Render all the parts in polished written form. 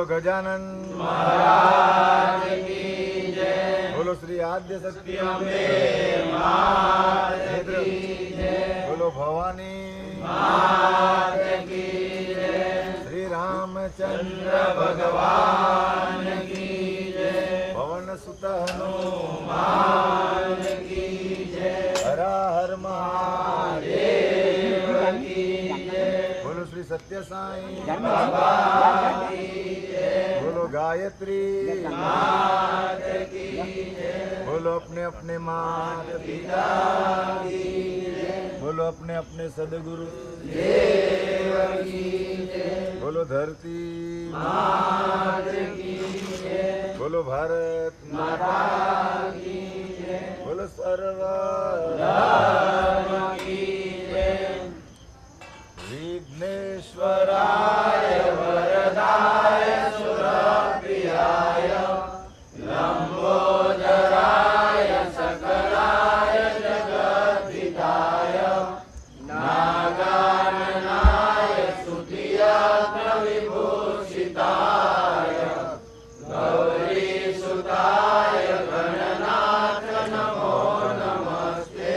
બોલો ગજાનન महाराज की जय। बोलो श्री आद्य शक्ति अम्बे मात की जय। बोलो भवानी मात की जय। श्री रामचंद्र भगवान की जय। पवन सुत हनुमान की जय। हर हर महादेव की जय। बोलो श्री सत्य साई बाबा की जय। बोलो गायत्री मात की जय। बोलो अपने अपने मात पिता की जय। बोलो अपने अपने सदगुरु देव की जय। बोलो धरती मात की जय। बोलो भारत माता की जय। बोलो सर्व धर्म की जय। विघ्नेश्वराय वरदाय सुरप्रियाय लंबोदराय सकलाय जगद्धिताय नागाननाय स्तुतियज्ञ विभूषिताय गौरीसुताय गणनाथ नमो नमस्ते।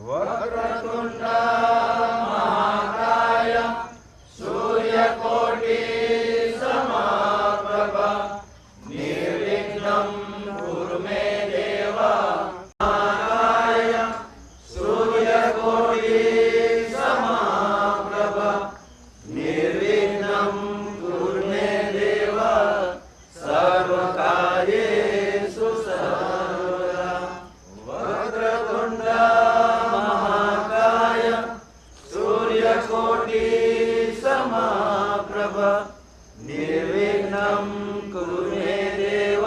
वक्रतुंड महाकाय सूर्यकोटि समप्रभ निर्विघ्नं कुरु मे देव। महाकाय सूर्यकोटि समप्रभ निर्विघ्नं कुरु मे देव। सर्वकार्येषु सर्वदा। वक्रतुंड महाकाय सूर्यकोटि समप्रभ निर्विघ्नं कुरु मे देव।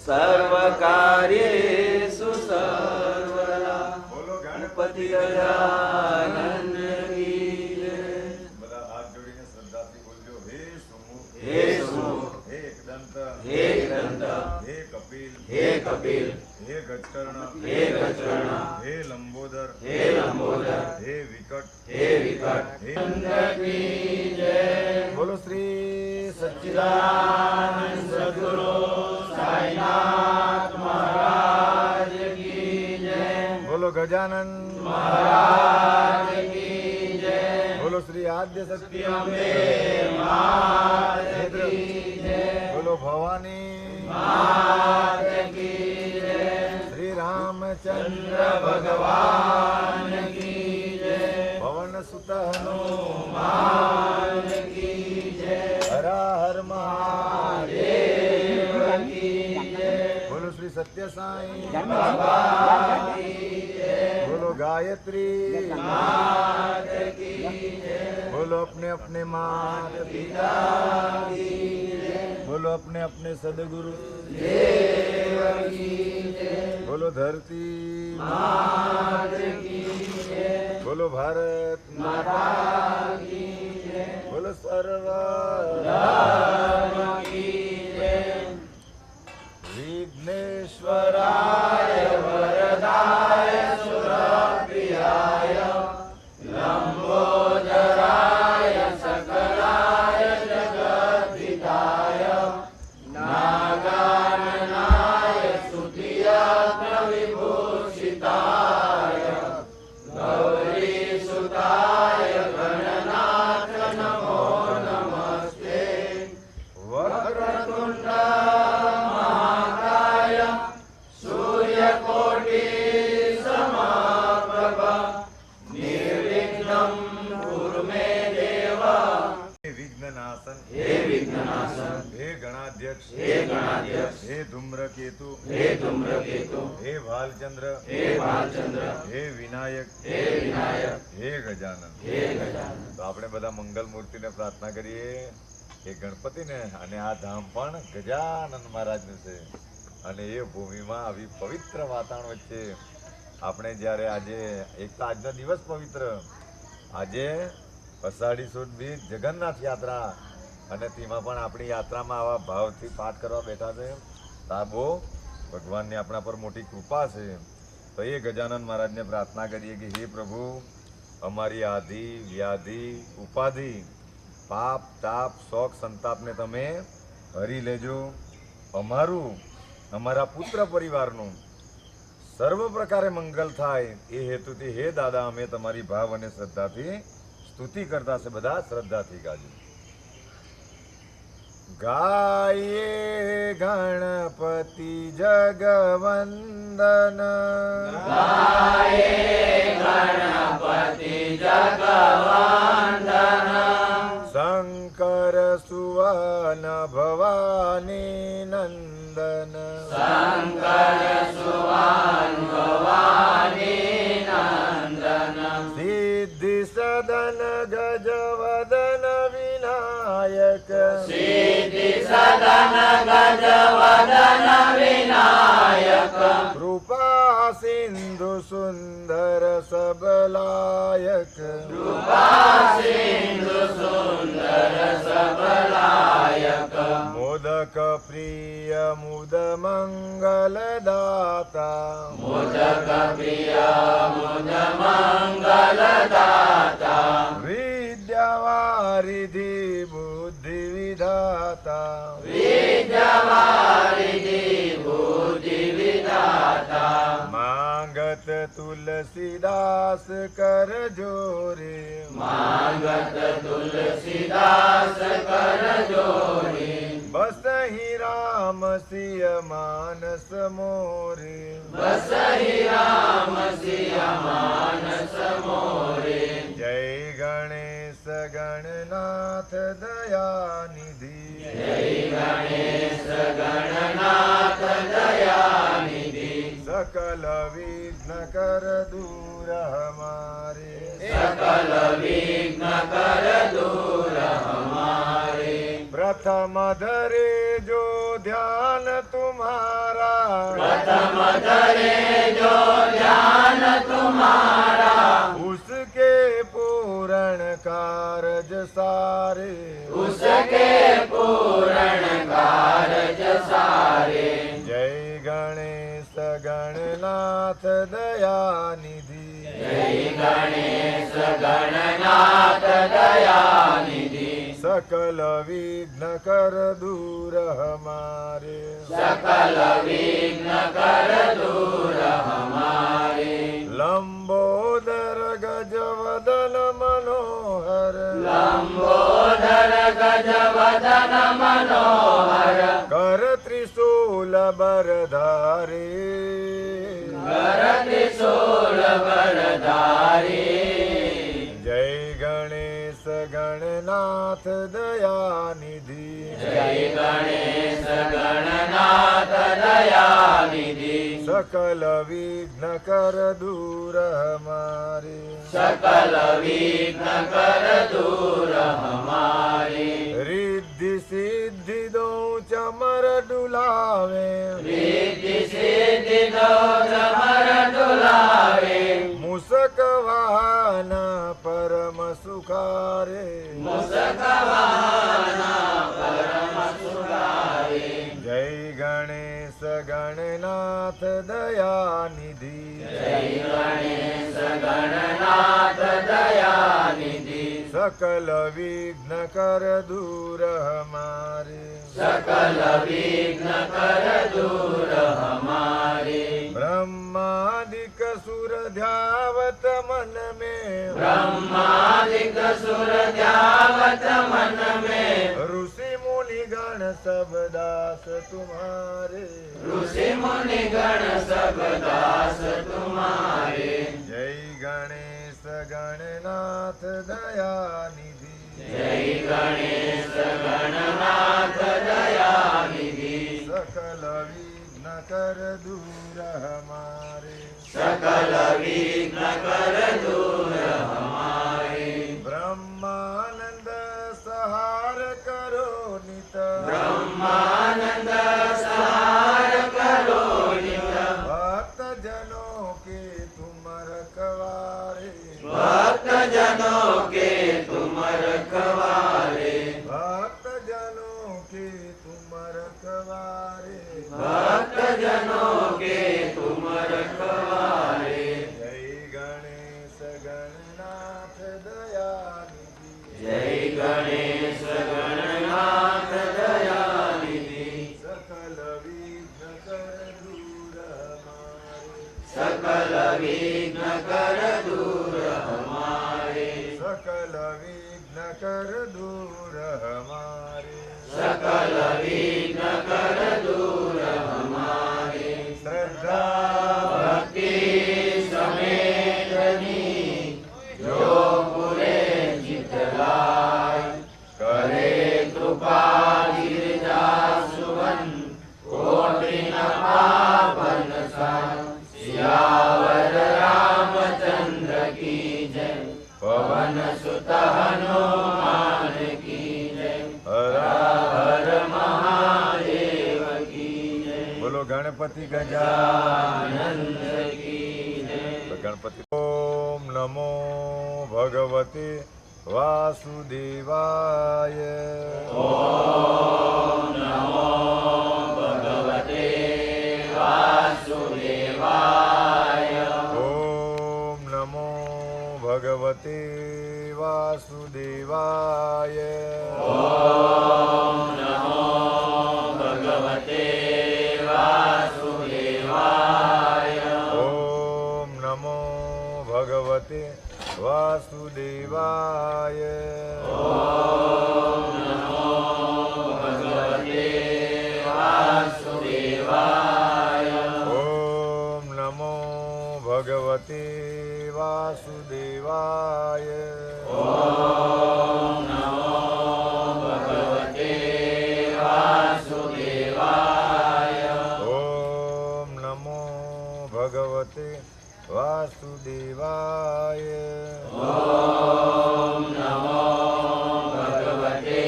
सर्वकार्येषु सर्वदा। बोलो गणपति गजानन की जय। બધા હાથ જોડીને શ્રદ્ધાથી બોલજો હે સુમુખ हे सुमुख હે एकदंत हे दंत हे कपिल हे कपिल हे गजकर्ण हे गजकर्ण हे लंबोदर हे लंबोदर हे विकट हे विकट। हे की जय। बोलो श्री सच्चिदानंद सद्गुरु साईनाथ महाराज की जय। बोलो गजानन महाराज की जय। बोलो श्री आद्य शक्ति अम्बे मात की जय। बोलो भवानी मात की जय। श्री रामचंद्र भगवान की जय। पवन सुत हनुमान की जय। हर हर महादेव की जय। बोलो श्री सत्य साई बाबा की जय। बोलो गायत्री मात की जय। बोलो अपने अपने मात पिता की जय। बोलो अपने अपने सदगुरु देव की जय। बोलो धरती मात की जय। बोलो भारत माता की जय। बोलो सर्व धर्म की जय। विघ्नेश्वराय वरदाय सुरप्रियाय लंबोदराय सकलाय जगद्धिताय नागाननाय स्तुतियज्ञ विभूषिताय गौरीसुताय गणनाथ नमो नमस्ते। वक्रतुंड महाकाय सूर्यकोटि समप्रभ निर्विघ्नं कुरु मे देव। हे विघ्ननाशन हे विघ्ननाशन हे गणाध्यक्ष हे गणाध्यक्ष हे धूम्रकेतु हे धूम्रकेतु हे भालचंद्र हे भालचंद्र हे विनायक हे विनायक हे गजानन हे गजानन। તો આપણે બધા મંગલ મૂર્તિને પ્રાર્થના કરીએ કે ગણપતિને અને આ ધામ પણ ગજાનંદ મહારાજનું છે અને એ ભૂમિમાં આવી પવિત્ર વાતાવરણ વચ્ચે આપણે જ્યારે આજે એક તો આજનો દિવસ પવિત્ર આજે અષાઢી સુદ બીજ જગન્નાથ યાત્રા અને તેમાં પણ આપણી યાત્રામાં આવા ભાવથી પાઠ કરવા બેઠા છે તો આ બહુ ભગવાનની આપણા પર મોટી કૃપા છે તો એ ગજાનંદ મહારાજને પ્રાર્થના કરીએ કે હે પ્રભુ અમારી આધિ વ્યાધિ ઉપાધિ પાપ તાપ શોક સંતાપને તમે હરી લેજો. અમારા પુત્ર પરિવારનું સર્વ પ્રકારે મંગલ થાય એ હેતુથી હે દાદા અમે તમારી ભાવ અને શ્રદ્ધાથી સ્તુતિ કરતા છે. બધા શ્રદ્ધાથી ગાજો. ગાયે ગણપતિ જગવંદન, ગણપતિ જગવંદન, શંકર સુવન ભવાની નંદન, શંકર સુવન ભવાની નંદન, સિદ્ધિ સદન ગજવદન વિનાયક, સિદ્ધિ સદન ગજવદન વિનાયક, કૃપા સિંધુ સુંદર સબલાયક, કૃપા સિંધુ સુંદર સબલાયક, મોદક પ્રિય મુદ મંગલદાતા, મોદક પ્રિય મુદ મંગલદાતા, વિદ્યાવારિધિ બુદ્ધિ વિધાતા, વિદ્યાવારિધિ બુદ્ધિ વિધાતા, માંગત તુલસીદાસ કર જોરે, માંગત તુલસીદાસ કર જોડી, બસહિ રામ સિય માનસ મોરે, બસહિ રામ સિય માનસ મોરે, જય ગણેશ ગણનાથ દયાનિધિ, જય ગણેશ ગણનાથ દયાનિધિ, સકલ વિઘ્ન કર દૂર હમારે, सकल विघ्न कर दूर हमारे, प्रथम धरे जो ध्यान तुम्हारा, प्रथम धरे जो ध्यान तुम्हारा, उसके पूर्ण कारज सारे, उसके पूर्ण कारज सारे, जय गणेश गणनाथ दयानिधि, जय गणेश गणनाथ दयानिधि, सकल विघ्न कर दूर हमारे, सकल विघ्न कर दूर हमारे, लंबोदर गजवदन मनोहर, लंबोदर गजवदन मनोहर, कर त्रिशूल बरधारे, कर त्रिशूल बरधारी, जय गणेश गणनाथ दयानिधि, जय गणेश गणनाथ दयानिधि, सकल विघ्न कर दूर हमारे, सकल विघ्न कर दूर हमारे, रिद्धि सिद्धि दो चमर डुलावे, रिद्धि सिद्धि दो चमर डुलावे, मुसक वाहन परम सुखारे, मुसक वाहन परम सुखारे, जय गणेश गणनाथ दयानिधि, जय गणेश गणनाथ दयानिधि, सकल विघ्न कर दूर हमारे, सकल विघ्न कर दूर हमारे, ब्रह्मादिक सुर ध्यावत मन में, ब्रह्मादिक सुर ध्यावत मन में, ऋषि मुनि गण सब दास तुम्हारे, ऋषि मुनि गण सब दास तुम्हारे, जय गणेश गणनाथ दयानिधि, जय गणेश गणनाथ दयानिधि, सकल विघ्न कर दूर हमारे, सकल विघ्न कर दूर हमारे, ब्रह्मानंद सहार करो नित, ब्रह्मानंद सहार करो नित, भक्त जनों के तुम रखवारे, भक्त जनों के तुम रखवारे, भक्त जनों के तुम रखवारे, भक्त जनों के तुम रखवारे, जय गणेश ગણપતિ ગજાનન આનંદ કી જય. ગણપતિ. ઓમ નમો ભગવતે વાસુદેવાય. ઓમ નમો ભગવતે વાસુદેવાય. ઓમ નમો ભગવતે વાસુદેવાય. ઓમ નમો ભગવતે વાસુદેવાય. ઓમ નમો ભગવતે વાસુદેવાય. ઓમ નમો ભગવતે વાસુદેવાય. ઓમ નમો ભગવતે વાસુદેવાય. ઓમ નમો ભગવતે વાસુદેવાય. ઓમ નમો ભગવતે વાસુદેવાય. ઓમ નમો ભગવતે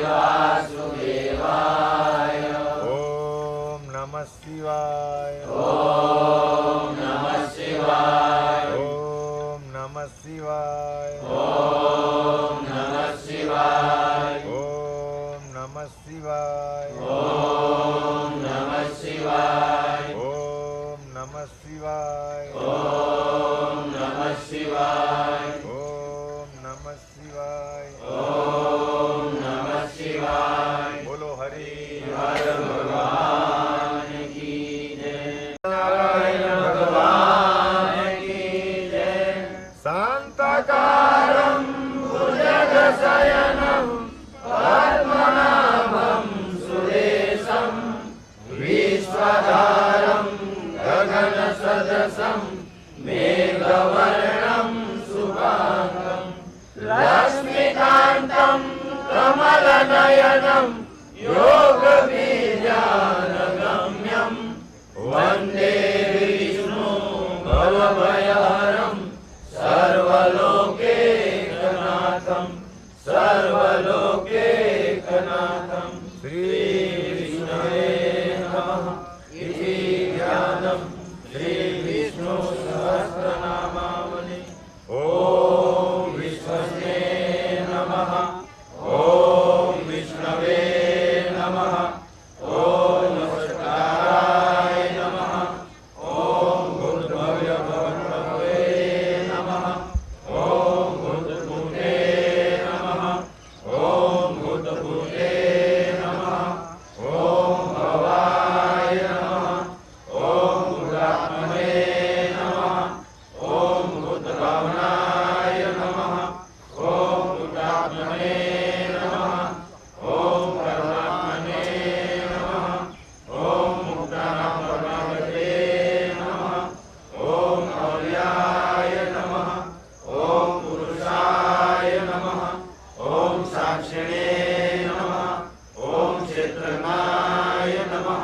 વાસુદેવાય. ઓમ નમઃ શિવાય. ઓમ નમઃ શિવાય. ઓમ નમઃ શિવાય. ઓમ નમઃ શિવાય. ઓમ નમઃ શિવાય. ઓમ નમઃ શિવાય. ઓમ નમઃ શિવાય. ઓમ નમઃ શિવાય. ઓમ નમઃ શિવાય. ઓમ નમઃ શિવાય. બોલો હરિ હર ભગવાન કી જય. નારાયણ ભગવાન કી જય. શાંતકારમ ભુજગશયનમ પદ્મનાભમ સુરેશમ વિશ્વધારમ ગગનસદૃશમ મેઘવર્ણમ શુભાંગમ લક્ષ્મીકાન્તમ કમલનયનમ યોગબીજાનગમ્યમ વંદે વિષ્ણુ ભવભયહરમ સર્વલોકૈકનાથમ સર્વલોકૈકનાથમ. શ્રી વિષ્ણવે નમઃ ઇતિ જ્ઞાનમ શ્રી વિષ્ણુ સહસ્રનામાવલિ. ઓમ વિષ્ણવે નમઃ. ઓમ વિષ્ણવે નમઃ. ઓમ નમસ્કારાય નમઃ. ઓમ ભૂતભવ્ય ભવનભવે નમઃ. ઓમ ભૂતભૂતે નમઃ. ઓમ ભૂતભૂતે નમઃ. ઓમ ભવાય નમઃ. ઓમ ભૂતાત્મને નમઃ. ઓમ ભૂતભાવનાય નમઃ. ઓમ ભૂતાત્મને નમઃ. ઓમ પરમાત્મને નમઃ. ઓમ મુક્તાનામ પરમાવતે નમઃ. ઓમ અવ્યાય નમઃ. ઓમ પુરુષાય નમઃ. ઓમ સાક્ષિણે નમઃ. ઓમ ક્ષેત્રજ્ઞાય નમઃ.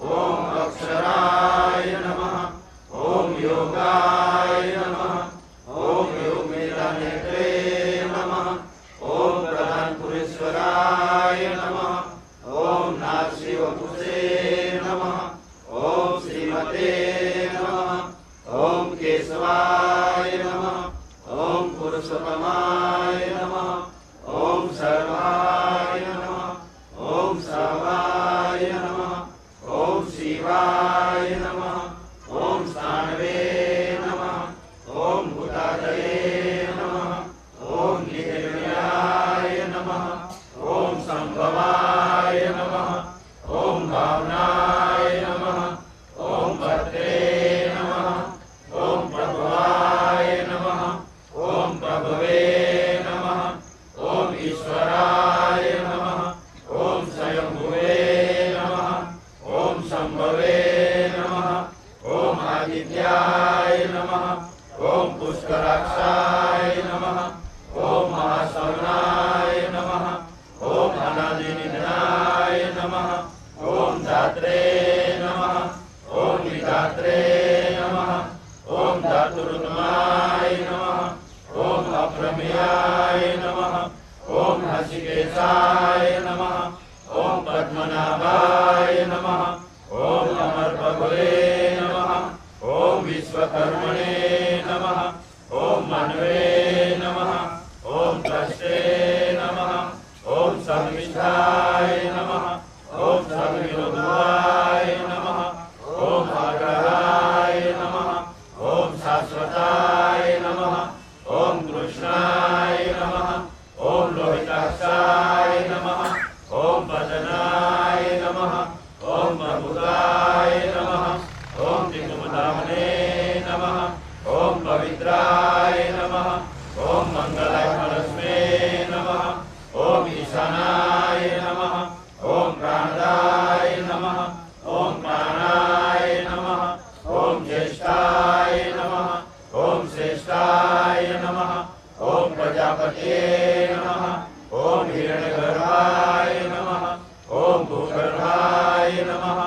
ઓમ અક્ષરાય નમઃ. ઓમ યોગાય નમઃ. ઓમ યોગમેધાનેત્રે નમઃ. ઓમ પ્રધાનપુરેશ્વરાય નમઃ. ઓમ નાથશિવપુષે નમઃ. ઓમ શ્રીમતે નમઃ. ઓમ કેશવાય નમઃ. ઓમ પુરુષોત્તમાય નમઃ. ઓમ સર્વાય નમઃ. ઓમ સર્વાય નમઃ. ઓમ શિવાય નમઃ. ઓમ સ્થાણવે નમઃ. ઓમ ભૂતાદયે નમઃ. ઓમ નિર્વ્યાય નમઃ. ઓમ સંભવાય નમઃ. ઓમ ભાવનાય નમઃ. ઓમ ભદ્રે નમઃ. ઓમ પ્રભવાય નમઃ. ઓમ પ્રભવે નમઃ. ઓમ ઈશ્વરાય નમઃ. ઓમ સ્વયંભુવે નમઃ. ઓમ સંભવે નમઃ. ઓમ આદિત્યાય નમઃ. ઓમ પુષ્કરાક્ષાય નમઃ. ઓમ મહાસવનાય નમઃ. ઓમ અનાદિનિધનાય નમઃ. ઓમ ધાત્રે નમઃ. ઓમ વિધાત્રે નમઃ. ઓમ ધાતુરુત્તમાય નમઃ. ઓમ અપ્રમેયાય નમઃ. ઓમ હસિકેશાય નમઃ. ઓમ પદ્મનાભાય નમઃ. ઓમ અમર प्रभवे नमः ॐ विश्वकर्मणे नमः ॐ मन्वे नमः ॐ त्वष्टे नमः ॐ सर्विष्ठाय नमः ॐ सर्वविरोधाय नमः ॐ आग्रहाय नमः ॐ शाश्वताय नमः ॐ कृष्णाय नमः ॐ लोहिताक्षाय नमः ॐ भजनाय नमः ॐ प्रभुताय नमः ॐ दिग्मुदामने नमः ॐ पवित्राय नमः ॐ मङ्गलात्मरश्मे नमः ॐ ईशानाय नमः ॐ प्राणदाय नमः ॐ प्राणाय नमः ॐ ज्येष्ठाय नमः ॐ श्रेष्ठाय नमः ॐ प्रजापते नमः ॐ हिरण्यगर्भाय नमः ॐ भूगर्भाय नमः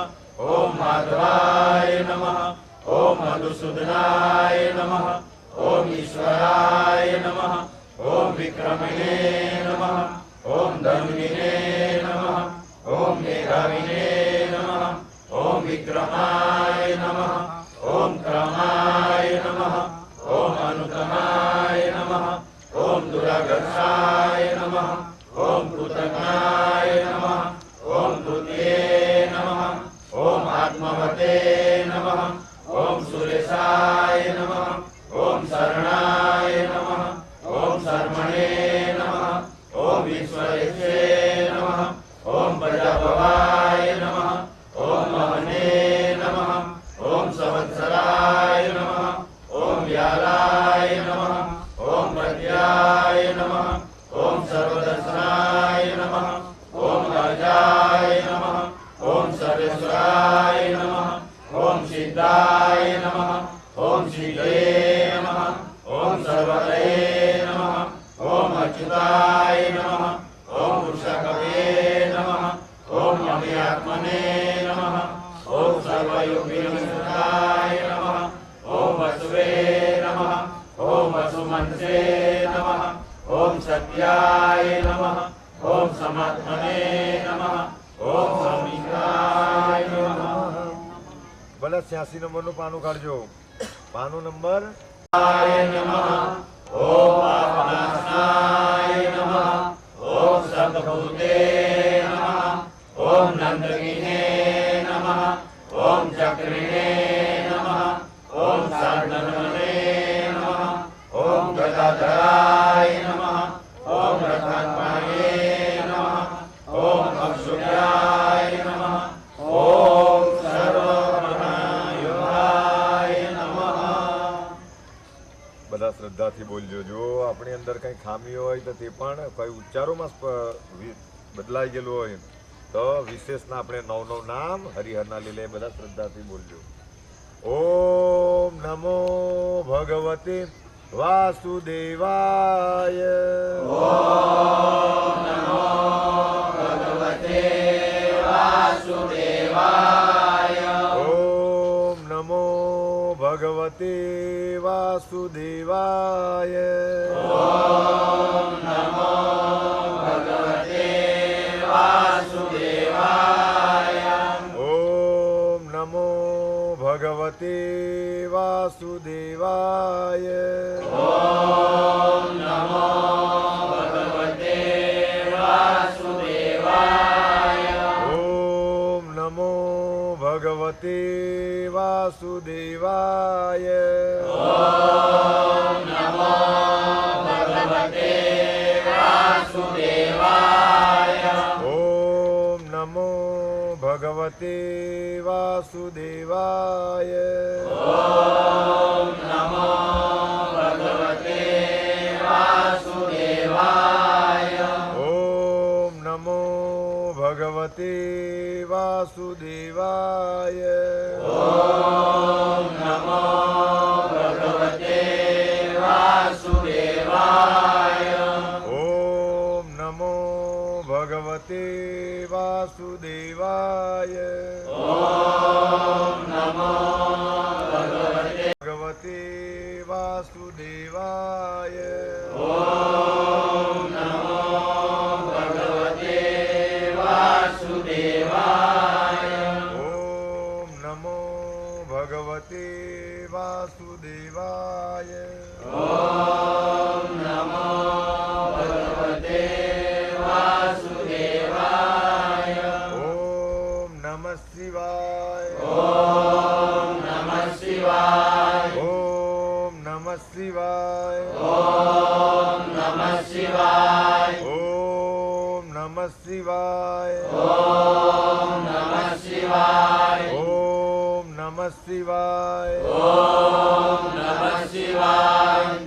ॐ माधवाय नमः ॐ मधुसूदनाय नमः ॐ ईश्वराय नमः ॐ विक्रमिणे नमः ॐ धनुनिने नमः ॐ मेधाविने नमः ॐ विक्रमाय नमः ॐ क्रमाय नमः ॐ अनुतमाय नमः ॐ दुरागर्षाय नमः ॐ कृतज्ञाय नमः ॐ तृतीये नमः ॐ आत्मवते नमः ॐ सुरेशाय नमः ॐ शरणाय नमः ॐ शर्मणे नमः ॐ विश्वेशे नमः ॐ प्रजाभवाय नमः ॐ महने नमः ॐ संवत्सराय नमः ॐ व्यालाय नमः ॐ प्रज्ञाय नमः ॐ सर्वदर्शनाय नमः ॐ राजाय नमः ॐ सर्वेश्वराय नमः ॐ सिद्धाय नमः ॐ सिद्धये नमः ॐ सर्वतये नमः ॐ अच्युताय नमः ॐ पुरुषकवे नमः ॐ अभियात्मने नमः ॐ सर्वयोगिनमस्ताय नमः ॐ वसुवे नमः ॐ वसुमन्त्रे नमः ॐ सत्याय नमः ॐ समात्मने नमः ॐ समीकाय नमः। ભલે 86 નંબરનું પાનું કાઢજો. પાનું નંબર नमः ॐ पापनाशनाय नमः ॐ सर्वभूते नमः ॐ नन्दगिने नमः ॐ चक्रिणे नमः ॐ सार्धनमने नमः ॐ गदाधराय नमः ॐ रथात्माये नमः ॐ अक्षुभ्याय नमः ॐ सर्वमहायोगाय नमः। બધા શ્રદ્ધાથી બોલજો. જો આપણી અંદર કંઈ ખામી હોય તો તે પણ કોઈ ઉચ્ચારોમાં બદલાઈ ગયેલું હોય તો વિશેષના આપણે નવ નામ હરિહરના લીલે બધા શ્રદ્ધાથી બોલજો. ઓમ નમો ભગવતે વાસુદેવાય. ॐ नमो भगवते वासुदेवाय ઓમ નમો ભગવતે વાસુદેવાય. ॐ नमो भगवते वासुदेवाय ઓમ નમો ભગવતે વાસુદેવાય. ॐ नमो भगवते वासुदेवाय ઓમ નમો ભગવતે વાસુદેવાય. ॐ नमो भगवते वासुदेवाय ઓમ નમો ભગવતે વાસુદેવાય. ॐ नमो भगवते वासुदेवाय ઓમ નમો ભગવતે વાસુદેવાય. ॐ नमो भगवते वासुदेवाय ઓમ નમો ભગવતે વાસુદેવાય. ॐ नमो भगवते ભગવતે વાસુદેવાય. ॐ नमो भगवते वासुदेवाय ઓમ નમો ભગવતે વાસુદેવાય. ઓમ નમો ભગવતે વાસુદેવાય. ઓમ નમઃ શિવાય. ઓમ નમઃ શિવાય. ઓમ નમઃ શિવાય. ઓમ નમઃ શિવાય. ઓમ નમઃ શિવાય. ઓમ નમઃ શિવાય. ઓમ નમઃ શિવાય. ઓમ નમઃ શિવાય.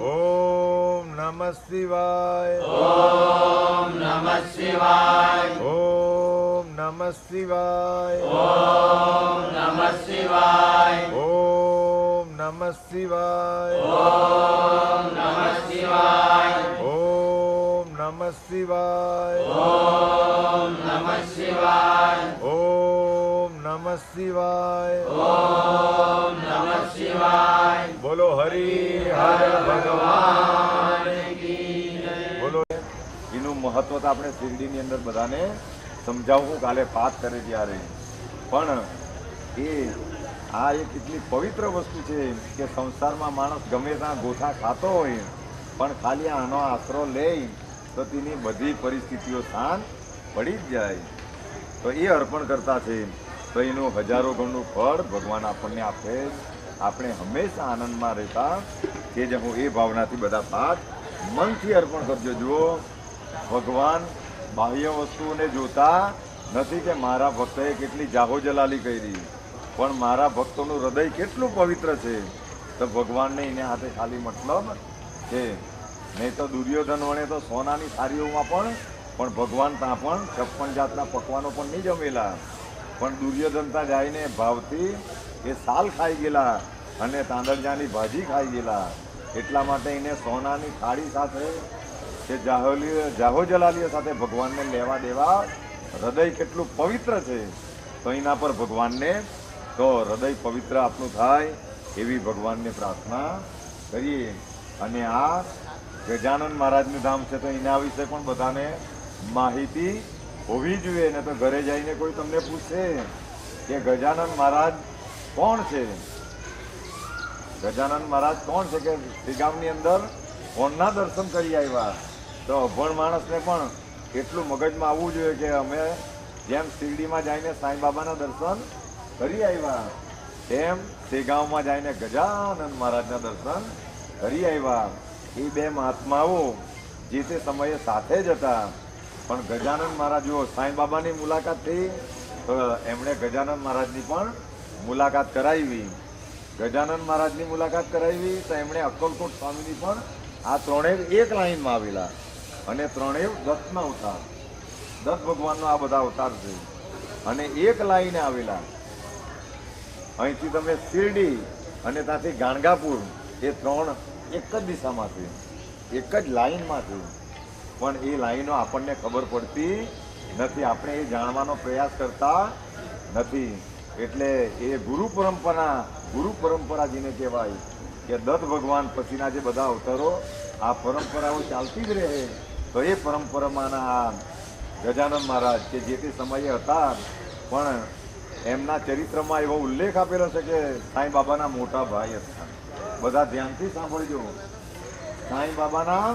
ઓમ નમઃ શિવાય. ઓમ નમઃ શિવાય. ઓમ નમઃ શિવાય. ઓમ નમઃ શિવાય. ઓમ નમઃ શિવાય. ઓમ નમઃ શિવાય. ઓમ નમઃ શિવાય. ઓમ નમઃ શિવાય. ઓમ નમઃ શિવાય. ઓમ નમઃ શિવાય. બોલો હરિ હર ભગવાન કી જય. બોલો. એનું મહત્વ તો આપણે શિરડીની અંદર બધાને સમજાવવું કાલે પાઠ કરે ત્યારે, પણ એ આ એક એટલી પવિત્ર વસ્તુ છે કે સંસારમાં માણસ ગમે ત્યાં ગોથા ખાતો હોય પણ ખાલી આનો આશરો લે તો તેની બધી પરિસ્થિતિઓ શાંત પડી જ જાય. તો એ અર્પણ કરતા છે તો એનું હજારો ગણનું ફળ ભગવાન આપણને આપે. આપણે હંમેશા આનંદમાં રહેતા કે જે હું એ ભાવનાથી બધા પાઠ મનથી અર્પણ કરજો. જુઓ, ભગવાન બાહ્ય વસ્તુઓને જોતા નથી કે મારા ભક્તએ કેટલી જાહો જલાલી કરી, પણ મારા ભક્તોનું હૃદય કેટલું પવિત્ર છે. તો ભગવાનને એને હાથે ખાલી મતલબ છે. નહીં તો દુર્યોધન વણે તો સોનાની થાળીઓમાં પણ ભગવાન ત્યાં પણ 56 જાતના પકવાનો પણ નહીં જમેલા, પણ દુર્યોધન ત્યાં જઈને ભાવથી એ સાલ ખાઈ ગયેલા અને તાંદળજાની ભાજી ખાઈ ગયેલા. એટલા માટે એને સોનાની થાળી સાથે કે જાહો જલાલીઓ સાથે ભગવાનને લેવા દેવા. હૃદય કેટલું પવિત્ર છે તો એના પર ભગવાનને તો હૃદય પવિત્ર આપણું થાય એવી ભગવાનને પ્રાર્થના કરીએ. અને આ ગજાનન મહારાજનું ધામ છે તો એના વિશે પણ બધાને માહિતી હોવી જોઈએ. ને તો ઘરે જઈને કોઈ તમને પૂછે કે ગજાનન મહારાજ કોણ છે, ગજાનન મહારાજ કોણ છે, કે શ્રીગામની અંદર કોણના દર્શન કરી આવ્યા, તો અભણ માણસને પણ એટલું મગજમાં આવવું જોઈએ કે અમે જેમ શિરડીમાં જઈને સાંઈ બાબાના દર્શન કરી આવ્યા તેમ શ્રીગામમાં જઈને ગજાનન મહારાજના દર્શન કરી આવ્યા. એ બે મહાત્માઓ જે તે સમયે સાથે જ હતા, પણ ગજાનન મહારાજ જુઓ સાંઈ બાબાની મુલાકાત થઈ તો એમણે ગજાનન મહારાજની પણ મુલાકાત કરાવી. ગજાનન મહારાજની મુલાકાત કરાવી તો એમણે અક્કલકોટ સ્વામીની પણ. આ ત્રણેય એક લાઈનમાં આવેલા અને ત્રણેય દત્તના અવતાર, દત્ત ભગવાનનો આ બધા અવતાર છે અને એક લાઈને આવેલા. અહીંથી તમે શિરડી અને ત્યાંથી ગાણગાપુર એ ત્રણ એક જ દિશામાં છે, એક જ લાઈનમાં છે, પણ એ લાઈનો આપણને ખબર પડતી નથી, આપણે એ જાણવાનો પ્રયાસ કરતા નથી. એટલે એ ગુરુ પરંપરા જેને કહેવાય કે દત્ત ભગવાન પછીના જે બધા અવતારો આ પરંપરાઓ ચાલતી જ રહે. તો એ પરંપરામાંના આ ગજાનન મહારાજ કે જે તે સમયે હતા, પણ એમના ચરિત્રમાં એવો ઉલ્લેખ આપેલો છે કે સાંઈ બાબાના મોટા ભાઈ હતા. બધા ધ્યાનથી સાંભળજો, સાંઈ બાબાના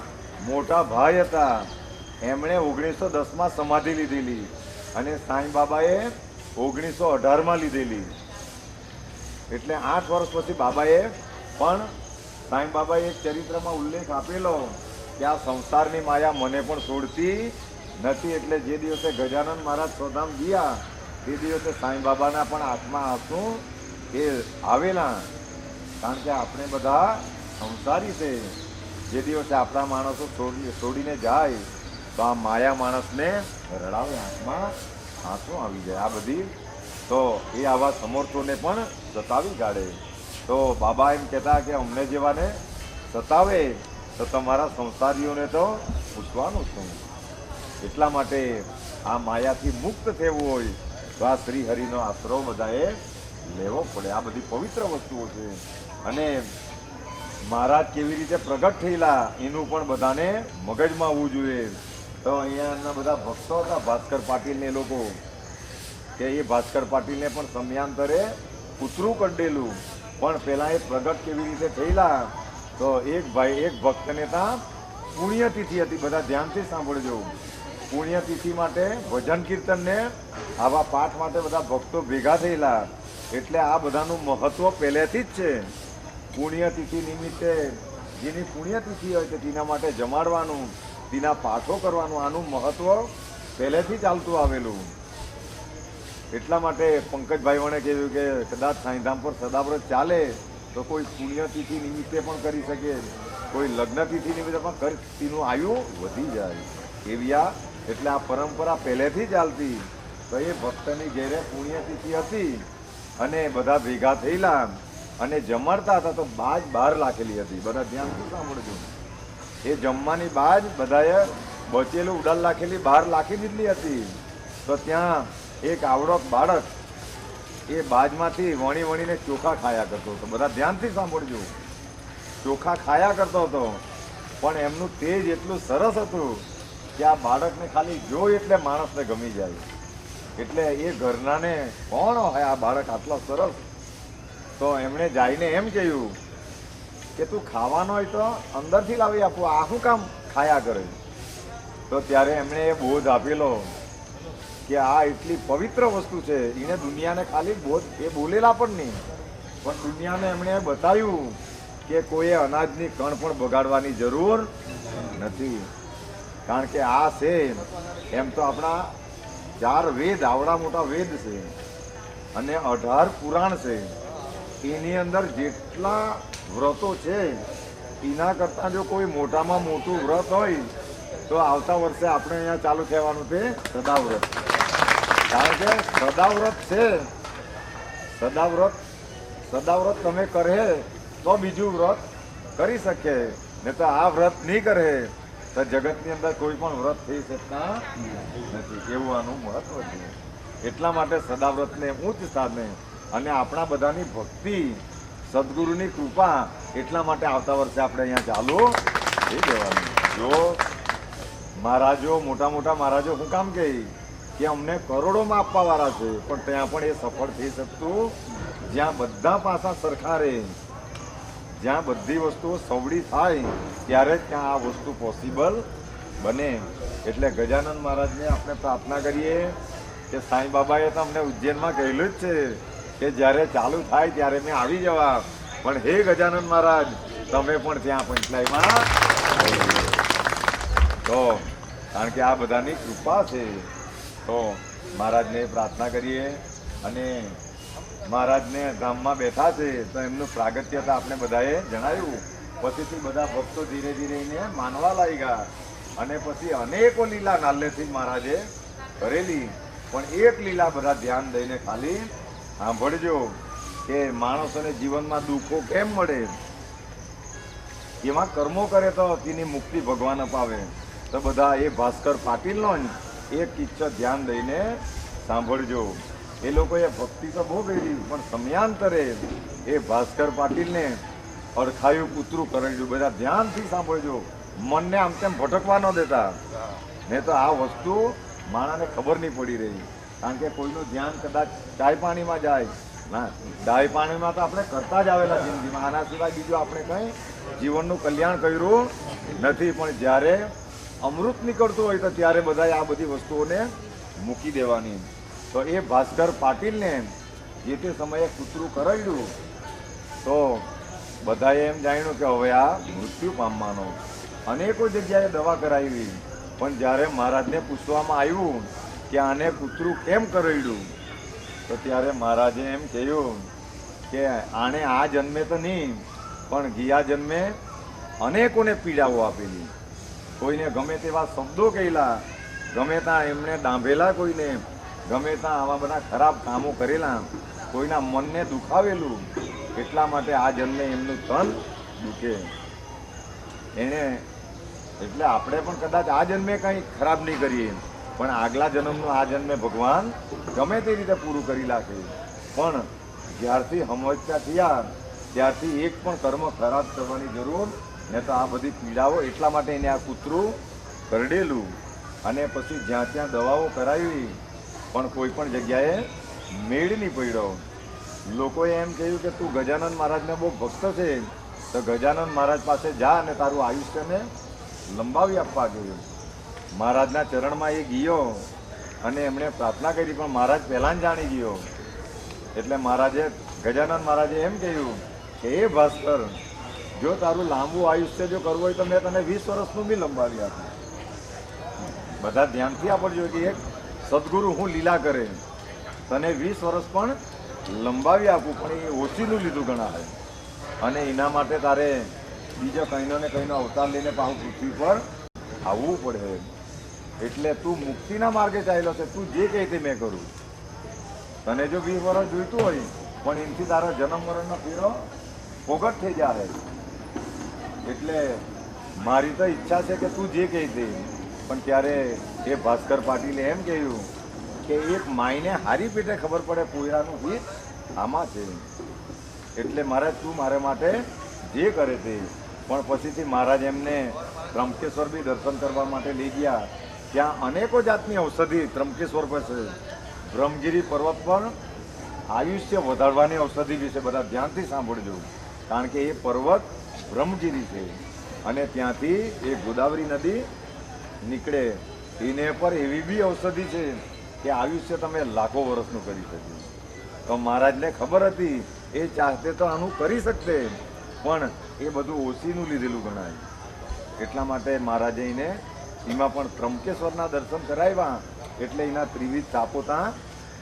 મોટા ભાઈ હતા. એમણે 1910માં સમાધિ લીધેલી અને સાંઈ બાબાએ 1918માં લીધેલી. એટલે 8 વર્ષ પછી બાબાએ પણ સાંઈ બાબાએ એક ચરિત્રમાં ઉલ્લેખ આપેલો કે આ સંસારની માયા મને પણ છોડતી નથી. એટલે જે દિવસે ગજાનન મહારાજ સ્વધામ ગયા તે દિવસે સાંઈ બાબાના પણ આંખમાં આંસુ એ આવેલા, કારણ કે આપણે બધા સંસારી છે. જે દિવસે આપણા માણસો છોડીને જાય તો આ માયા માણસને રડાવે, આંખમાં આંસુ આવી જાય. આ બધી તો એ આવા સમર્થોને પણ સતાવી કાઢે. તો બાબા એમ કહેતા કે અમને જેવાને સતાવે તો તમારા સંસારીઓને તો પૂછવાનું શું. એટલા માટે આ માયાથી મુક્ત થવું હોય તો આ શ્રી હરિનો આશરો બધાએ લેવો પડે. આ બધી પવિત્ર વસ્તુઓ છે. અને મહારાજ કેવી રીતે પ્રગટ થયેલા એનું પણ બધાને મગજમાં આવવું જોઈએ. તો અહીંયાના બધા ભક્તો હતા ભાસ્કર પાટીલને એ લોકો, કે એ ભાસ્કર પાટીલને પણ સમયાંતરે કૂતરું કરડેલું પણ પેલા એ પ્રગટ કેવી રીતે થયેલા, તો એક ભક્તને ત્યાં પુણ્યતિથિ હતી. બધા ધ્યાનથી સાંભળજો. પુણ્યતિથિ માટે ભજન કીર્તનને આવા પાઠ માટે બધા ભક્તો ભેગા થયેલા. એટલે આ બધાનું મહત્વ પહેલેથી જ છે. પુણ્યતિથિ નિમિત્તે જેની પુણ્યતિથિ હોય છે તેના માટે જમાડવાનું, તેના પાઠો કરવાનું, આનું મહત્વ પહેલેથી ચાલતું આવેલું. એટલા માટે પંકજભાઈ વણે કહ્યું કે કદાચ સાંઈધામ પર સદાવ્રત ચાલે તો કોઈ પુણ્યતિથિ નિમિત્તે પણ કરી શકે, કોઈ લગ્નતિથિ નિમિત્તે પણ તેનું આયુ વધી જાય એવી આ. એટલે આ પરંપરા પહેલેથી ચાલતી. તો એ ભક્તની ઘેરે પુણ્યતિથિ હતી અને બધા ભેગા થયેલા અને જમાડતા હતા. તો બાજ બહાર રાખેલી હતી. બધા ધ્યાનથી સાંભળજો. એ જમવાની બાજ બધાએ બચેલું ઉડાલ રાખેલી બહાર રાખી દીધેલી હતી. તો ત્યાં એક આવડોક બાળક એ બાજમાંથી વણીને ચોખા ખાયા કરતો હતો. બધા ધ્યાનથી સાંભળજો. ચોખા ખાયા કરતો હતો, પણ એમનું તેજ એટલું સરસ હતું કે આ બાળકને ખાલી જોઈ એટલે માણસને ગમી જાય. એટલે એ ઘરનાને કોણ હોય આ બાળક આટલો સરસ? તો એમણે જઈને એમ કહ્યું કે તું ખાવાનો હોય તો અંદરથી લાવી આપું, આ શું કામ ખાયા કરે? તો ત્યારે એમણે એ બોધ આપેલો કે આ એટલી પવિત્ર વસ્તુ છે, એને દુનિયાને ખાલી બોધ એ બોલેલા પણ નહીં, પણ દુનિયાને એમણે બતાવ્યું કે કોઈએ અનાજની કણ પણ બગાડવાની જરૂર નથી. કારણ કે આ છે એમ તો આપણા 4 વેદ, આવડા મોટા વેદ છે અને 18 પુરાણ છે. એની અંદર જેટલા વ્રતો છે એના કરતાં જો કોઈ મોટામાં મોટું વ્રત હોય તો આવતા વર્ષે આપણે અહીંયા ચાલુ થવાનું છે સદાવ્રત. કારણ કે સદાવ્રત છે. સદાવ્રત તમે કરે તો બીજું વ્રત કરી શકે, ને તો આ વ્રત નહીં કરે તો જગતની અંદર કોઈ પણ વ્રત થઈ શકતા નથી. એવું આનું મહત્વ છે. એટલા માટે સદાવ્રતને ઉચ્ચ સાધને અને આપણા બધાની ભક્તિ, સદગુરુની કૃપા, એટલા માટે આવતા વર્ષે આપણે અહીંયા ચાલુ થઈ જવાનું. જો મહારાજો, મોટા મોટા મહારાજો શું કામ કહે કે અમને કરોડોમાં આપવા વાળા છે, પણ ત્યાં પણ એ સફળ થઈ શકતું જ્યાં બધા પાસા સરખા રહે, જ્યાં બધી વસ્તુઓ સવડી થાય ત્યારે જ ત્યાં આ વસ્તુ પોસિબલ બને. એટલે ગજાનંદ મહારાજને આપણે પ્રાર્થના કરીએ કે સાંઈ બાબાએ તો અમને ઉજ્જૈનમાં કહેલું જ છે કે જ્યારે ચાલુ થાય ત્યારે મેં આવી જવા, પણ હે ગજાનંદ મહારાજ તમે પણ ત્યાં પંચલાઈમાં તો, કારણ કે આ બધાની કૃપા છે. તો મહારાજને પ્રાર્થના કરીએ. અને મહારાજને ધામમાં બેઠા છે તો એમનું પ્રાગટ્યતા આપણે બધાએ જણાવ્યું. પછીથી બધા ભક્તો ધીરે ધીરે એને માનવા લાગ્યા અને પછી અનેકો લીલા નાલ્લેથી મહારાજે કરેલી. પણ એક લીલા બધા ધ્યાન દઈને ખાલી સાંભળજો કે માણસોને જીવનમાં દુઃખો કેમ મળે, એમાં કર્મો કરે તો તેની મુક્તિ ભગવાન અપાવે. તો બધા એ ભાસ્કર પાટીલનો એક કિસ્સો ધ્યાન દઈને સાંભળજો. એ લોકોએ ભક્તિ તો બહુ કરી, પણ સમયાંતરે એ ભાસ્કર પાટીલને અડખાયું કૂતરું કરેલું. બધા ધ્યાનથી સાંભળજો. મનને આમ તેમ ભટકવા ન દેતા, નહીં તો આ વસ્તુ માણસને ખબર નહીં પડી રહી. કારણ કે કોઈનું ધ્યાન કદાચ ચાય પાણીમાં જાય ના, ચાય પાણીમાં તો આપણે કરતા જ આવેલા જિંદગીમાં, આના સિવાય બીજું આપણે કંઈ જીવનનું કલ્યાણ કર્યું નથી. પણ જ્યારે અમૃત નીકળતું હોય તો ત્યારે બધાએ આ બધી વસ્તુઓને મૂકી દેવાની. તો એ ભાસ્કર પાટીલને જે તે સમયે કૂતરું કરાવ્યું તો બધાએ એમ જાણ્યું કે હવે આ મૃત્યુ પામવાનો. અનેકો જગ્યાએ દવા કરાવી, પણ જ્યારે મહારાજને પૂછવામાં આવ્યું કે આને કૂતરું કેમ કરાવ્યું, તો ત્યારે મહારાજે એમ કહ્યું કે આણે આ જન્મે તો નહીં, પણ ગયા જન્મે અનેકોને પીડાઓ આપેલી. કોઈને ગમે તેવા શબ્દો કહેલા, ગમે ત્યાં એમણે દાંભેલા, કોઈને ગમે ત્યાં આવા બધા ખરાબ કામો કરેલા, કોઈના મનને દુખાવેલું. એટલા માટે આ જન્મે એમનું તન દુખે એને. એટલે આપણે પણ કદાચ આ જન્મે કંઈ ખરાબ નહીં કરીએ, પણ આગલા જન્મનું આ જન્મે ભગવાન ગમે તે રીતે પૂરું કરી નાખે. પણ જ્યારથી સમજતા થયા ત્યારથી એક પણ કર્મ ખરાબ કરવાની જરૂર ને. તો આ બધી પીડાઓ એટલા માટે એને આ કૂતરું કરડેલું. અને પછી જ્યાં ત્યાં દવાઓ કરાવી, પણ કોઈ પણ જગ્યાએ મેળ નહીં પડ્યો. લોકોએ એમ કહ્યું કે તું ગજાનંદ મહારાજને બહુ ભક્ત છે, તો ગજાનંદ મહારાજ પાસે જા અને તારું આયુષ્યને લંબાવી આપવા જોઈએ. મહારાજના ચરણમાં એ ગયો અને એમણે પ્રાર્થના કરી, પણ મહારાજ પહેલાં જ જાણી ગયો. એટલે ગજાનંદ મહારાજે એમ કહ્યું કે એ ભાસ્કર, જો તારું લાંબુ આયુષ્ય જો કરવું હોય તો મેં તને 20 વર્ષનું બી લંબાવી આપ્યું. બધા ધ્યાનથી આપડજો કે એક સદગુરુ હું લીલા કરે, તને 20 વર્ષ પણ લંબાવી આપું, પણ એ ઓછીનું લીધું ગણાય. અને એના માટે તારે બીજો કઈનો ને કઈનો અવતાર લઈને પાછું પૃથ્વી પર આવવું પડે. એટલે તું મુક્તિના માર્ગે ચાલ્યો છે, તું જે કહે તે મેં કરું. તને જો 20 વર્ષ જોઈતું હોય, પણ એનાથી તારો જન્મ મરણનો ફેરો ફોગટ થઈ જાય. એટલે મારી તો ઈચ્છા છે કે તું જે કહે તે. પણ ત્યારે એ ભાસ્કર પાટીલે એમ કહ્યું કે એક માઈને હારી પેટે ખબર પડે પોયરાનું હિત આમાં છે. એટલે મહારાજ તું મારા માટે જે કરે તે. પણ પછીથી મહારાજ એમને ત્રંબકેશ્વર બી દર્શન કરવા માટે લઈ ગયા. ત્યાં અનેકો જાતની ઔષધિ ત્રંબકેશ્વર પર છે. બ્રહ્મગીરી પર્વત પર આયુષ્ય વધારવાની ઔષધિ વિશે બધા ધ્યાનથી સાંભળજો, કારણ કે એ પર્વત બ્રહ્મગીરી છે અને ત્યાંથી એ ગોદાવરી નદી નીકળે. એને પર એવી બી ઔષધિ છે કે આયુષ્ય તમે લાખો વર્ષનું કરી શકો. તો મહારાજને ખબર હતી, એ ચાહતે તો આનું કરી શકતે, પણ એ બધું ઓછીનું લીધેલું ગણાય. એટલા માટે મહારાજે એને એમાં પણ ત્રંબકેશ્વરના દર્શન કરાવ્યા. એટલે એના ત્રિવિધ તાપો ત્યાં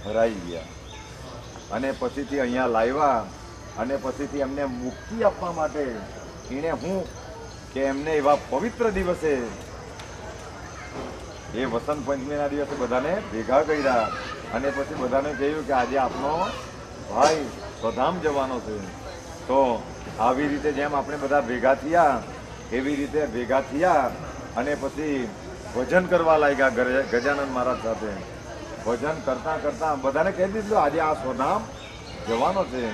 ભરાઈ ગયા અને પછીથી અહીંયા લાવ્યા. અને પછીથી એમને મુક્તિ આપવા માટે એણે હું કે એમને એવા પવિત્ર દિવસે, એ વસંત પંચમીના દિવસે બધાને ભેગા કર્યા અને પછી બધાને કહ્યું કે આજે આપનો ભાઈ સ્વધામ જવાનો છે. તો આવી રીતે જેમ આપણે બધા ભેગા થયા એવી રીતે ભેગા થયા અને પછી ભજન કરવા લાગ્યા ગજાનંદ મહારાજ સાથે. ભજન કરતા કરતા બધાને કહી દીધું આજે આ સ્વધામ જવાનો છે.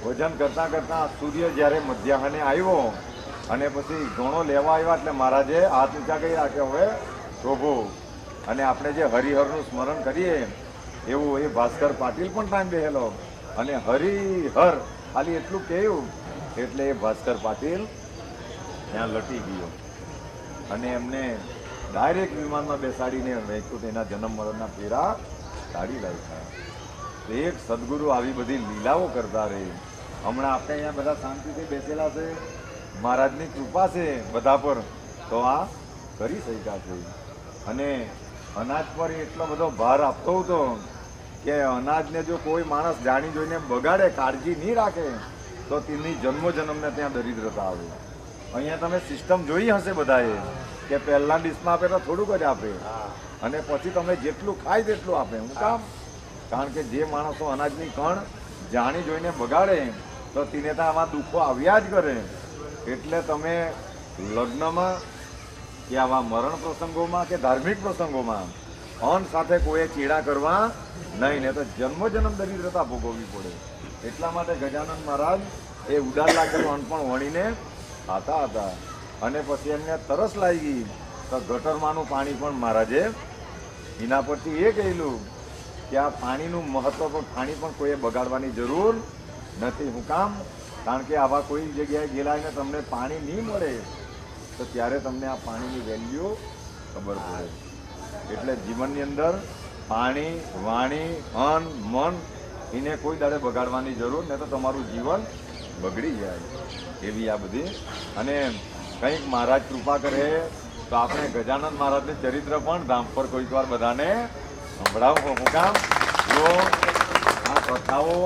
ભજન કરતા કરતા સૂર્ય જ્યારે મધ્યાહને આવ્યો અને પછી ગણો લેવા આવ્યા, એટલે મહારાજે હાથ ઊંચા કરી રાખ્યો, હવે શોભો. અને આપણે જે હરિહરનું સ્મરણ કરીએ એવું એ ભાસ્કર પાટીલ પણ ટાઈમ બેહેલો અને હરિહર ખાલી એટલું કહ્યું એટલે એ ભાસ્કર પાટીલ ત્યાં લટી ગયો અને એમને ડાયરેક્ટ વિમાનમાં બેસાડીને વૈકુંઠ એના જન્મ મરણના ફેરા કાઢી લાગ્યા. તો એક સદગુરુ આવી બધી લીલાઓ કરતા રહે. હમણાં આપણે અહીંયા બધા શાંતિથી બેસેલા છે, મહારાજની કૃપા છે બધા પર, તો આ કરી શક્યા છે. અને અનાજ પર એટલો બધો ભાર આપતો હતો કે અનાજને જો કોઈ માણસ જાણી જોઈને બગાડે, કાળજી નહીં રાખે, તો તેની જન્મોજન્મને ત્યાં દરિદ્રતા આવે. અહીંયા તમે સિસ્ટમ જોઈ હશે બધાએ કે પહેલા ડિશમાં આપે તો થોડુંક જ આપે અને પછી તમે જેટલું ખાય તેટલું આપે. હું કામ? કારણ કે જે માણસો અનાજની કણ જાણી જોઈને બગાડે તો તેને તો આમાં દુઃખો આવ્યા જ કરે. એટલે તમે લગ્નમાં કે આવા મરણ પ્રસંગોમાં કે ધાર્મિક પ્રસંગોમાં અન્ન સાથે કોઈએ ચીડા કરવા નહીં, ને તો જન્મ દરિદ્રતા ભોગવવી પડે. એટલા માટે ગજાનંદ મહારાજ એ ઉડાર લાગેલું અન્ન પણ વણીને ખાતા હતા. અને પછી એમને તરસ લાગી તો ગટરમાંનું પાણી પણ મહારાજે એના પરથી એ કહેલું કે આ પાણીનું મહત્વ, પણ પાણી પણ કોઈએ બગાડવાની જરૂર નથી. હું કામ? કારણ કે આવા કોઈ જગ્યાએ ગયેલા ને તમને પાણી નહીં મળે તો ત્યારે તમને આ પાણીની વેલ્યુ ખબર પડે. એટલે જીવનની અંદર પાણી, વાણી, અન્ન, મન એને કોઈ દાડે બગાડવાની જરૂર નહીં, તો તમારું જીવન બગડી જાય. એવી આ બધી. અને કંઈક મહારાજ કૃપા કરે તો આપણે ગજાનંદ મહારાજનું ચરિત્ર પણ ધામ પર કોઈક વાર બધાને સંભળાવો. હું કામ? જો આ કથાઓ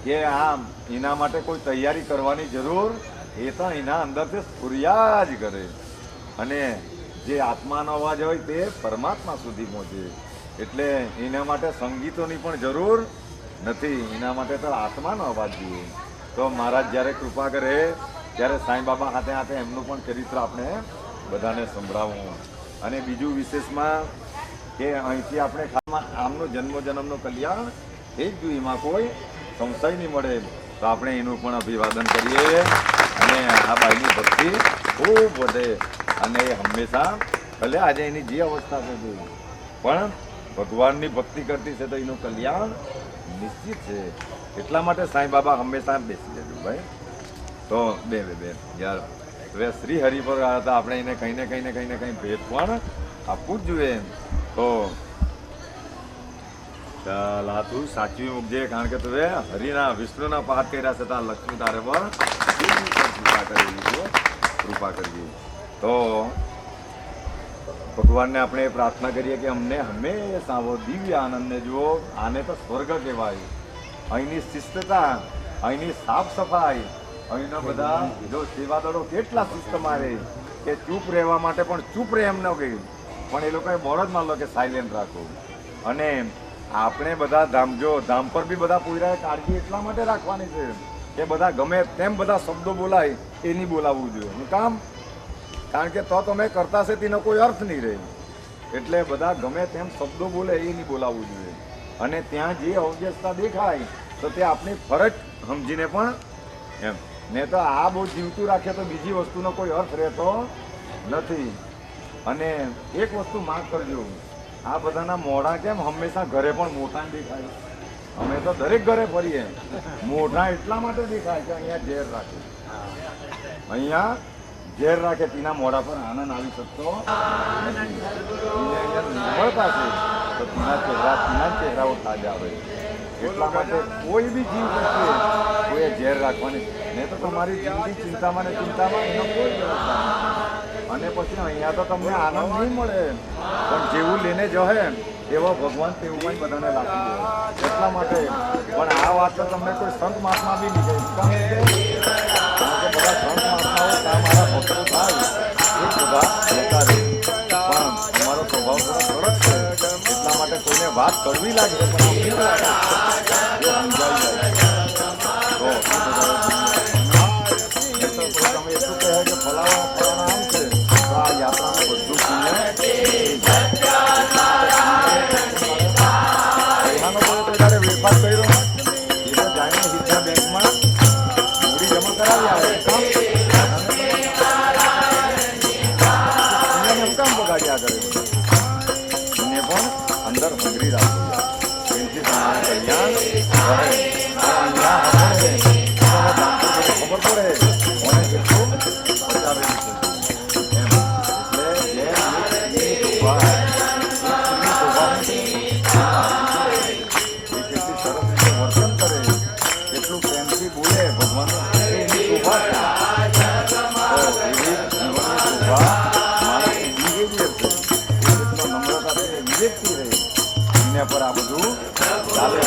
કે આમ એના માટે કોઈ તૈયારી કરવાની જરૂર, એ તો એના અંદરથી સ્ફુર્યા જ કરે. અને જે આત્માનો અવાજ હોય તે પરમાત્મા સુધી પહોંચે. એટલે એના માટે સંગીતોની પણ જરૂર નથી, એના માટે તો આત્માનો અવાજ જોઈએ. તો મહારાજ જ્યારે કૃપા કરે ત્યારે સાંઈ બાબા હાથે હાથે એમનું પણ ચરિત્ર આપણે બધાને સંભળાવવું. અને બીજું વિશેષમાં કે અહીંથી આપણે આમનું જન્મોજન્મનું કલ્યાણ એ જ જોયું, એમાં કોઈ સંશય નહીં મળે. તો આપણે એનું પણ અભિવાદન કરીએ અને આ બાઈની ભક્તિ ખૂબ વધે અને એ હંમેશા ભલે આજે એની જે અવસ્થા છે પણ ભગવાનની ભક્તિ કરતી છે તો એનું કલ્યાણ નિશ્ચિત છે. એટલા માટે સાંઈ બાબા હંમેશા બેસી જજો ભાઈ. તો બે યાર હવે શ્રી હરિ પર હતા, આપણે એને કંઈ ને કંઈ ભેટ પણ આપવું જ જોઈએ. તો ચાલ આ તું સાચવી મૂકજે, કારણ કે તું હરિના વિષ્ણુના પાઠ કર્યા છતાં લક્ષ્મી તારે પર કૃપા કરવી. તો ભગવાનને આપણે પ્રાર્થના કરીએ કે અમને હંમેશા આવો દિવ્ય આનંદને જુઓ. આને તો સ્વર્ગ કહેવાય. અહીંની શિસ્તતા, અહીંની સાફ સફાઈ, અહીંના બધા જો સેવાદળો કેટલા શિસ્ત મારે કે ચૂપ રહેવા માટે પણ ચૂપ રહે એમ ન કહ્યું, પણ એ લોકોએ બોર્ડ જ માનલો કે સાયલેન્ટ રાખો. અને આપણે બધા ધામ પર બી બધા પૂરાએ કાળજી એટલા માટે રાખવાની છે કે બધા ગમે તેમ બધા શબ્દો બોલાય એ નહીં બોલાવવું જોઈએ. એનું કામ, કારણ કે તો તમે કરતા છે તેનો કોઈ અર્થ નહીં રહે. એટલે બધા ગમે તેમ શબ્દો બોલે એ નહીં બોલાવવું જોઈએ. અને ત્યાં જે અવ્યવસ્થા દેખાય તો તે આપણી ફરજ સમજીને પણ એમ, ને તો આ બહુ જીવતું રાખે તો બીજી વસ્તુનો કોઈ અર્થ રહેતો નથી. અને એક વસ્તુ માફ કરજો, આ બધાના મોઢા કેમ હંમેશા ઘરે પણ મોઢા દેખાય? અમે તો દરેક ઘરે ફરીએ, મોઢા એટલા માટે દેખાય કે અહીંયા ઝેર રાખે, અહીંયા ઝેર રાખે, તેના મોઢા પર આનંદ આવી શકતો નિર્મળતા છે તો તેના ચહેરાઓ તાજા આવે. એટલા માટે કોઈ બી જીવ પ્રત્યે કોઈએ ઝેર રાખવાની નહીં, તો તમારી જિંદગી ચિંતામાં ને ચિંતામાં એનો કોઈ વ્યવસ્થા નહીં. અને પછી અહીંયા તો તમને આનંદ નહીં મળે, પણ જેવું લઈને જશે એવો ભગવાન તેવું પણ બધાને લાગી દે. એટલા માટે પણ આ વાત તો તમને કોઈ સંત મહાત્મા બી નહીં કહે, બધા સંત મહાત્માઓ મારા ભક્તો થાય એ બધા લેતા રહે, પણ અમારો સ્વભાવ થોડો કડક છે. એટલા માટે કોઈને વાત કરવી લાગે પણ સમજાઈ જાય તો તમે એટલું કહે કે ફલાણા આમ છે તો આ યાત્રાનું બધું પુણ્ય વેપાર કર્યો એ તો જાણીને સીધા બેંકમાં મૂડી જમા કરાવી આવે. કામ બગાડ્યા કરે એને પણ અંદર હંગરી રાખવું એનાથી તમારે કલ્યાણ ખબર પડે મને કેટલું બચાવે છે એમ. એટલે જે સરસ રીતે વર્તન કરે, કેટલું પ્રેમથી બોલે ભગવાન એની શોભા છે. તો એવી જીવનની શોભા વિવેકથી રહે એના પર આ બધું ચાલે.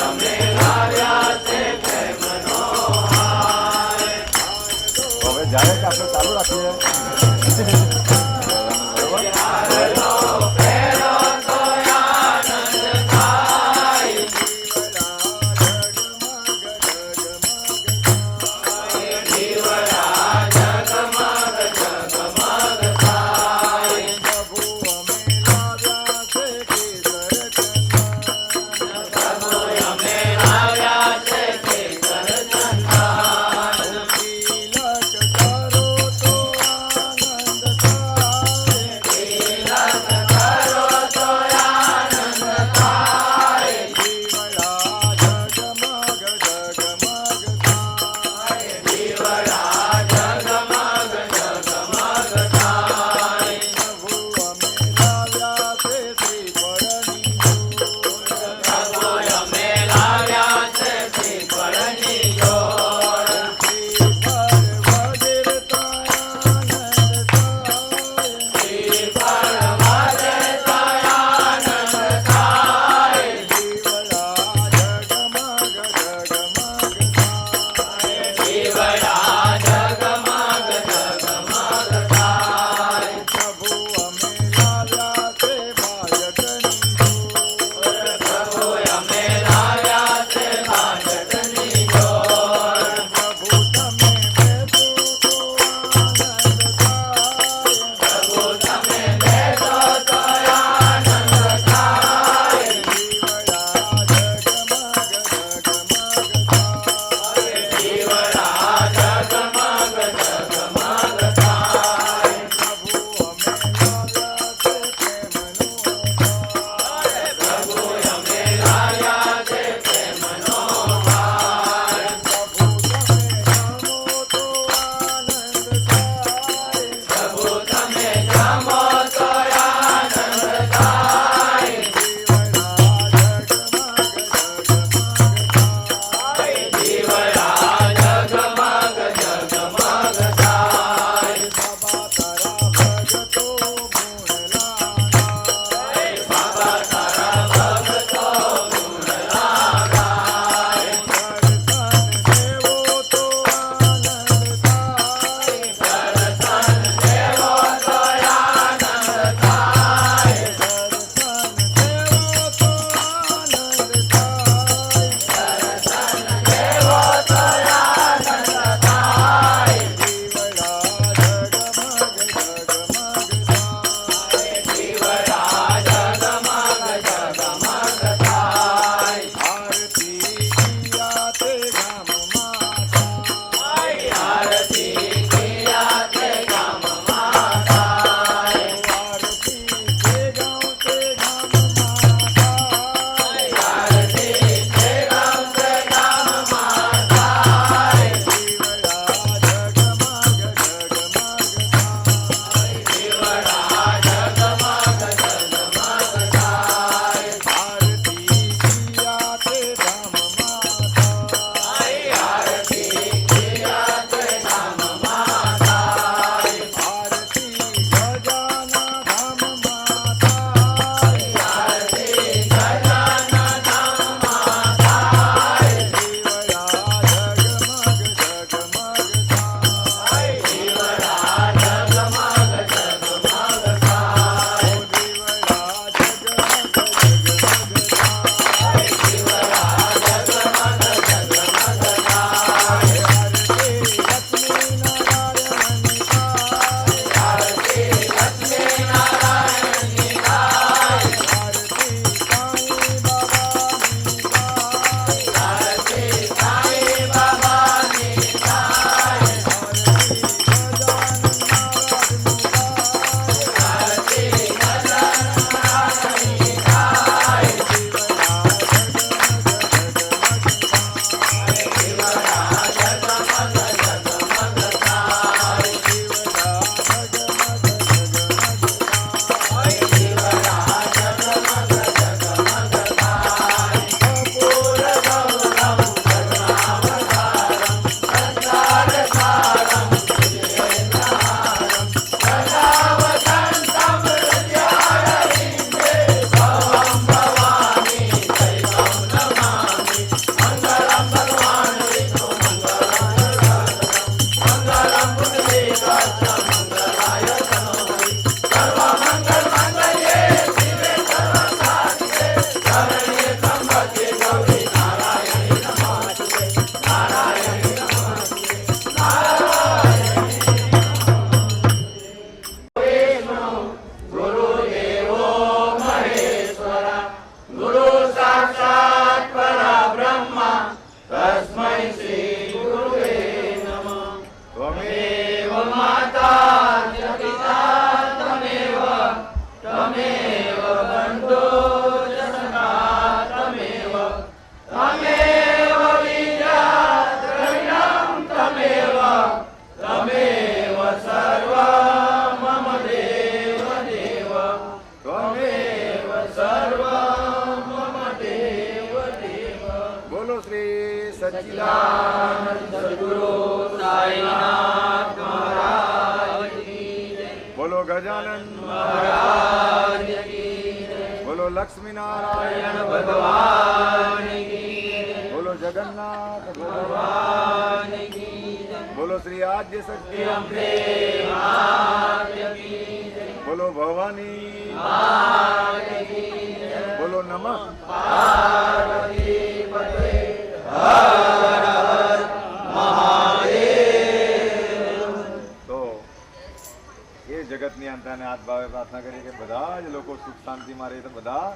હવે જ્યારે કે આપણે ચાલુ રાખીએ સચ્ચિદાનંદ સદગુરુ સાઈનાથ મહારાજ કી જય. બોલો ગજાનન મહારાજ કી જય. બોલો લક્ષ્મી નારાયણ ભગવાન કી જય. બોલો જગન્નાથ ભગવાન કી જય. બોલો શ્રી આદ્ય શક્તિ અંબે માત કી જય. બોલો ભવાની માત કી જય. બોલો નમઃ પાર્વતી પતે હર હર મહાદેવ. તો એ જગતની અંતાને હાથ ભાવે પ્રાર્થના કરી કે બધા જ લોકો સુખ શાંતિમાં રહે તો બધા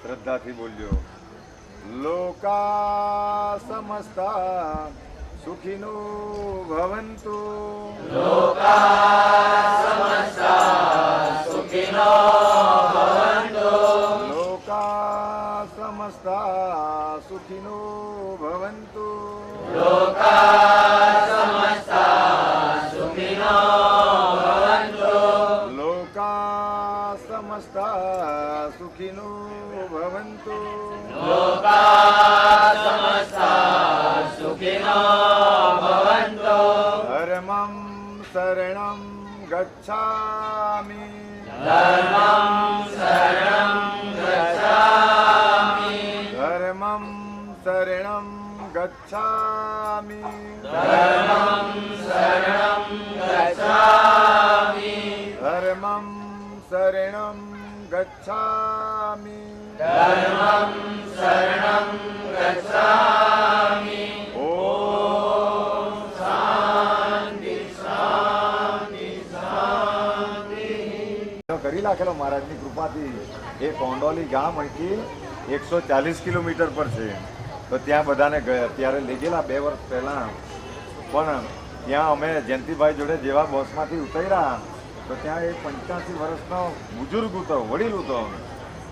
શ્રદ્ધાથી બોલજો. લોકા સમસ્તા સુખિનો ભવંતુ. લોકા સમસ્તા સુખિનો ભવન્તુ. લોકા સમસ્તા સુખિનો ભવંતુ. લોકા સમસ્તા સુખિનો ભવન્તુ. લોકા સમસ્તા સુખિનો ભવંતુ. લોકા સમસ્તા સુખિનો ભવન્તુ. ધર્મં શરણં ગચ્છામિ. ધર્મં શરણં ગચ્છામિ. ધર્મં શરણં ગચ્છામિ. ધર્મં શરણં ગચ્છામિ. ધર્મં શરણં ગચ્છામિ. ધર્મં શરણં ગચ્છામિ. ઓમ શાંતિ શાંતિ શાંતિ. કરી નાખેલો મહારાજની કૃપાથી. એ કોંડોલી ગામ અહીંથી 140 કિલોમીટર પર છે. તો ત્યાં બધાને ત્યારે લઈ ગયેલા 2 વર્ષ પહેલાં. પણ ત્યાં અમે જયંતિભાઈ જોડે જેવા બસમાંથી ઉતર્યા તો ત્યાં એક 85 વર્ષનો બુજુર્ગ હતો, વડીલ હતો.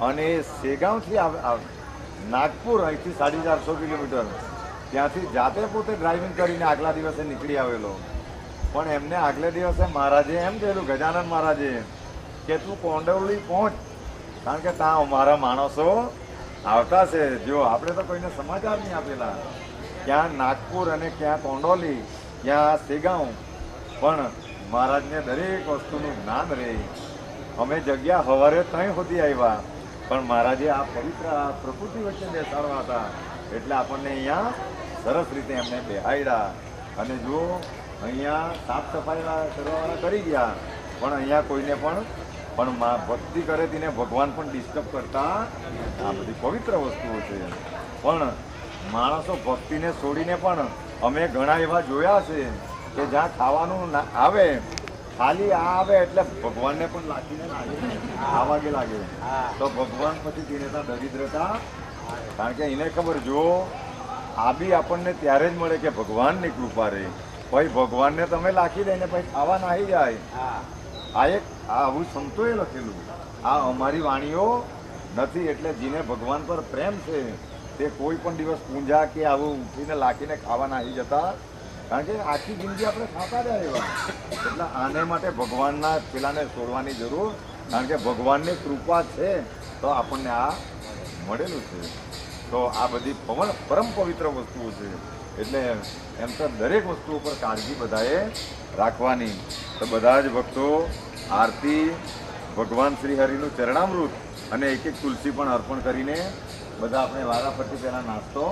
અને એ શેગાંવથી નાગપુર અહીંથી 450 કિલોમીટર ત્યાંથી જાતે પોતે ડ્રાઇવિંગ કરીને આગલા દિવસે નીકળી આવેલો. પણ એમને આગલે દિવસે મહારાજે એમ કહેલું, ગજાનન મહારાજે, કે તું કોંડોલી પહોંચ, કારણ કે ત્યાં અમારા માણસો આવતા છે. જો આપણે તો કોઈને સમાચાર નહીં આપેલા. ક્યાં નાગપુર અને ક્યાં કોંડોલી, ક્યાં શેગાંવ, પણ મહારાજને દરેક વસ્તુનું જ્ઞાન રહે. અમે જગ્યા સવારે ત્યાં સુધી આવ્યા, પણ મહારાજે આ પવિત્ર પ્રકૃતિ વચ્ચે બેસાડવા હતા. એટલે આપણને અહીંયા સરસ રીતે એમને બેહાડ્યા. અને જો અહીંયા સાફ સફાઈ કરવાવાળા કરી ગયા, પણ અહીંયા કોઈને પણ પણ ભક્તિ કરે તેને ભગવાન પણ ડિસ્ટર્બ કરતા આ બધી પવિત્ર વસ્તુઓ છે. પણ માણસો ભક્તિને છોડીને પણ અમે ઘણા એવા જોયા છે કે જ્યાં ખાવાનું આવે ખાલી આ આવે એટલે ભગવાનને પણ લાગીને લાગે આ વાગે લાગે તો ભગવાન પછી તેને ત્યાં દરિદ્રતા, કારણ કે એને ખબર જો આ બી આપણને ત્યારે જ મળે કે ભગવાનની કૃપા રહે. પછી ભગવાનને તમે લાખી દઈને પછી ખાવા નાહી જાય. આ એક આવું સંતોએ લખેલું, આ અમારી વાણીઓ નથી. એટલે જેને ભગવાન પર પ્રેમ છે તે કોઈ પણ દિવસ પૂંજા કે આવું ઉઠીને લાખીને ખાવા નાહી જતા, કારણ કે આખી જિંદગી આપણે ખાતા રહ્યા એવા. એટલે આને માટે ભગવાનના પેલાને છોડવાની જરૂર, કારણ કે ભગવાનની કૃપા છે તો આપણને આ મળેલું છે. તો આ બધી પરમ પવિત્ર વસ્તુઓ છે. એટલે એમ તો દરેક વસ્તુ ઉપર કાળજી બધાએ રાખવાની. તો બધા જ ભક્તો આરતી, ભગવાન શ્રી હરિનું ચરણામૃત અને એક એક તુલસી પણ અર્પણ કરીને બધા આપણે વારાફરતી પહેલાં નાસ્તો